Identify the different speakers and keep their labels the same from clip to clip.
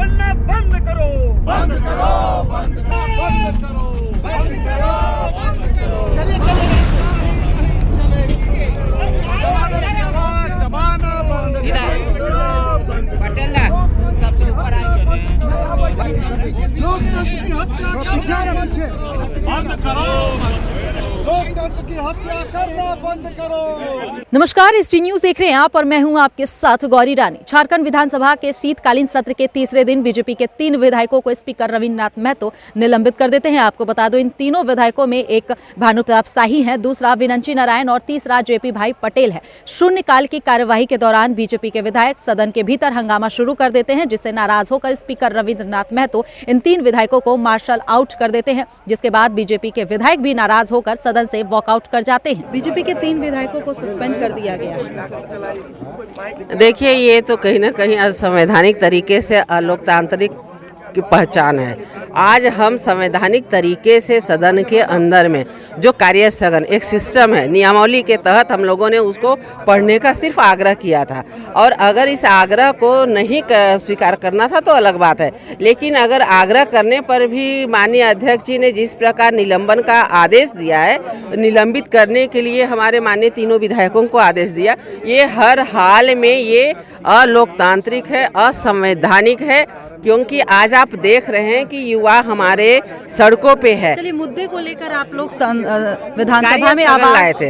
Speaker 1: बनना बंद करो,
Speaker 2: बंद करो, बंद करो, बंद करो, बंद करो, बंद करो। जमाना बंद
Speaker 3: पटेला सबसे ऊपर आएंगे।
Speaker 2: लोकतंत्र की हत्या बंद करो, लोकतंत्र की हत्या करना बंद करो।
Speaker 4: नमस्कार, ST न्यूज देख रहे हैं आप और मैं हूं आपके साथ गौरी रानी। झारखंड विधानसभा के शीतकालीन सत्र के तीसरे दिन बीजेपी के 3 विधायकों को स्पीकर रविन्द्रनाथ महतो निलंबित कर देते हैं। आपको बता दो, इन तीनों विधायकों में एक भानु प्रताप शाही है, दूसरा विनंची नारायण और तीसरा JP भाई पटेल है। शून्यकाल की कार्यवाही के दौरान बीजेपी के विधायक सदन के भीतर हंगामा शुरू कर देते हैं, जिससे नाराज होकर स्पीकर रविन्द्रनाथ महतो इन 3 विधायकों को मार्शल आउट कर देते हैं, जिसके बाद बीजेपी के विधायक भी नाराज होकर सदन से वॉकआउट कर जाते हैं। बीजेपी के 3 विधायकों को सस्पेंड कर दिया गया है।
Speaker 3: देखिए, ये तो कहीं ना कहीं असंवैधानिक तरीके से अलोकतांत्रिक की पहचान है। आज हम संवैधानिक तरीके से सदन के अंदर में जो कार्यस्थगन एक सिस्टम है, नियमावली के तहत हम लोगों ने उसको पढ़ने का सिर्फ आग्रह किया था, और अगर इस आग्रह को नहीं स्वीकार करना था तो अलग बात है, लेकिन अगर आग्रह करने पर भी माननीय अध्यक्ष जी ने जिस प्रकार निलंबन का आदेश दिया है, निलंबित करने के लिए हमारे माननीय तीनों विधायकों को आदेश दिया, ये हर हाल में ये अलोकतांत्रिक है, असंवैधानिक है, क्योंकि आज आप देख रहे हैं कि युवा हमारे सड़कों पे है।
Speaker 4: चलिए, मुद्दे को लेकर आप लोग विधानसभा में आवाज
Speaker 3: लाए थे।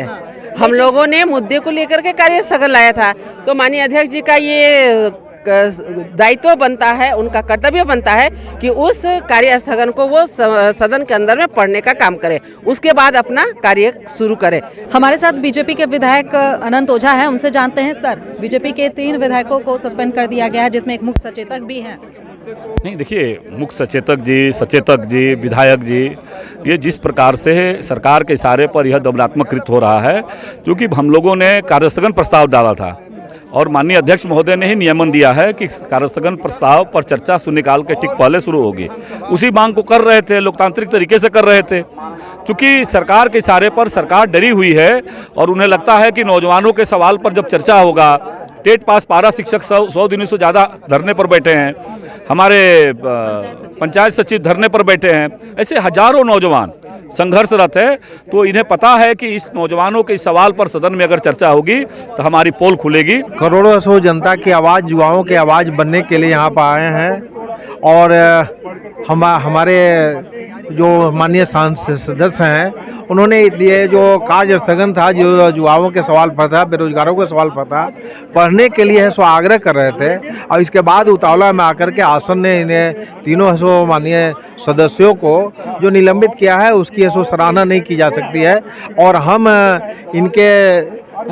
Speaker 3: हम लोगों ने मुद्दे को लेकर के कार्यस्थगन लाया था, तो माननीय अध्यक्ष जी का ये दायित्व बनता है, उनका कर्तव्य बनता है कि उस कार्यस्थगन को वो सदन के अंदर में पढ़ने का काम करे, उसके बाद अपना कार्य शुरू करे।
Speaker 4: हमारे साथ बीजेपी के विधायक अनंत ओझा हैं, उनसे जानते हैं। सर, बीजेपी के 3 विधायकों को सस्पेंड कर दिया गया है, जिसमें एक मुख्य सचेतक भी हैं।
Speaker 5: नहीं, देखिए, मुख्य सचेतक जी, विधायक जी, ये जिस प्रकार से सरकार के इशारे पर यह दमनात्मक कृत हो रहा है, क्योंकि हम लोगों ने कार्यस्थगन प्रस्ताव डाला था और माननीय अध्यक्ष महोदय ने ही नियमन दिया है कि कार्यस्थगन प्रस्ताव पर चर्चा शून्यकाल के ठीक पहले शुरू होगी। उसी मांग को कर रहे थे, लोकतांत्रिक तरीके से कर रहे थे। क्योंकि सरकार के इशारे पर सरकार डरी हुई है और उन्हें लगता है कि नौजवानों के सवाल पर जब चर्चा होगा, टेट पास पारा शिक्षक 100 दिनों से ज़्यादा धरने पर बैठे हैं, हमारे पंचायत सचिव धरने पर बैठे हैं, ऐसे हजारों नौजवान संघर्षरत है, तो इन्हें पता है कि इस नौजवानों के इस सवाल पर सदन में अगर चर्चा होगी तो हमारी पोल खुलेगी।
Speaker 6: करोड़ों सौ जनता की आवाज़, युवाओं की आवाज़ बनने के लिए यहाँ पर आए हैं, और हमारे जो माननीय सांसद सदस्य हैं, उन्होंने ये जो कार्य स्थगन था, जो युवाओं के सवाल पर था, बेरोजगारों के सवाल पर था, पढ़ने के लिए सो आग्रह कर रहे थे, और इसके बाद उतावला में आकर के आसन ने इन्हें तीनों सो माननीय सदस्यों को जो निलंबित किया है, उसकी सो सराहना नहीं की जा सकती है। और हम इनके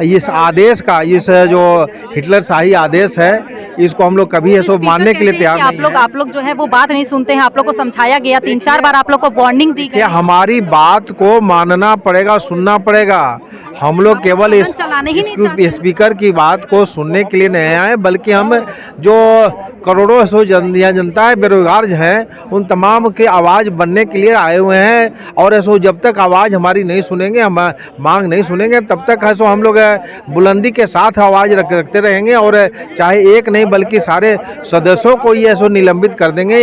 Speaker 6: इस आदेश का, इस जो हिटलर शाही आदेश है, इसको हम लोग कभी ऐसा मानने के लिए तैयार नहीं है।
Speaker 4: आप लोग जो है वो बात नहीं सुनते हैं, आप लोग को समझाया गया, 3-4 बार आप लोग को वार्निंग दी गई।
Speaker 6: हमारी बात को मानना पड़ेगा, सुनना पड़ेगा। हम लोग केवल इस स्पीकर की बात को सुनने के लिए नहीं आए, बल्कि हम जो करोड़ों सौ जनता है, बेरोजगार हैं, उन तमाम की आवाज़ बनने के लिए आए हुए हैं। और ऐसो जब तक आवाज़ हमारी नहीं सुनेंगे, हम मांग नहीं सुनेंगे, तब तक ऐसो हम लोग बुलंदी के साथ आवाज़ रखते रहेंगे, और चाहे एक नहीं बल्कि सारे सदस्यों को ये ऐसो निलंबित कर देंगे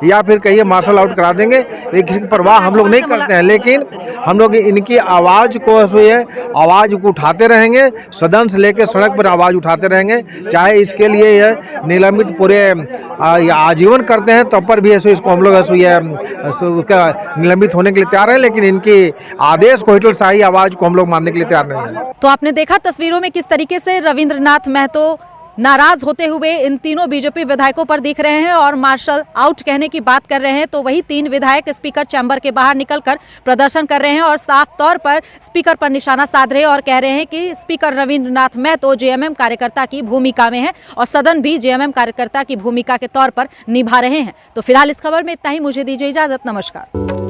Speaker 6: या फिर कहिए मार्शल आउट करा देंगे। किसी की परवाह हम लोग नहीं करते हैं, लेकिन हम लोग इनकी आवाज़ को ऐसो ये आवाज़ को उठाते रहेंगे, सदन से लेकर सड़क पर आवाज़ उठाते रहेंगे, चाहे इसके लिए ये निलंबित पूरे आजीवन करते हैं, तब पर भी ऐसे इसको हम लोग ऐसे ये उसका निलंबित होने के लिए तैयार है, लेकिन इनकी आदेश को, हिटलर शाही आवाज़ को हम लोग मानने के लिए तैयार नहीं है।
Speaker 4: तो आपने देखा तस्वीरों में किस तरीके से रविन्द्रनाथ महतो नाराज होते हुए इन तीनों बीजेपी विधायकों पर दिख रहे हैं और मार्शल आउट कहने की बात कर रहे हैं। तो वही 3 विधायक स्पीकर चैम्बर के बाहर निकलकर प्रदर्शन कर रहे हैं और साफ तौर पर स्पीकर पर निशाना साध रहे हैं और कह रहे हैं कि स्पीकर रविन्द्रनाथ महतो JMM कार्यकर्ता की भूमिका में है और सदन भी JMM कार्यकर्ता की भूमिका के तौर पर निभा रहे हैं। तो फिलहाल इस खबर में इतना ही, मुझे दीजिए इजाजत, नमस्कार।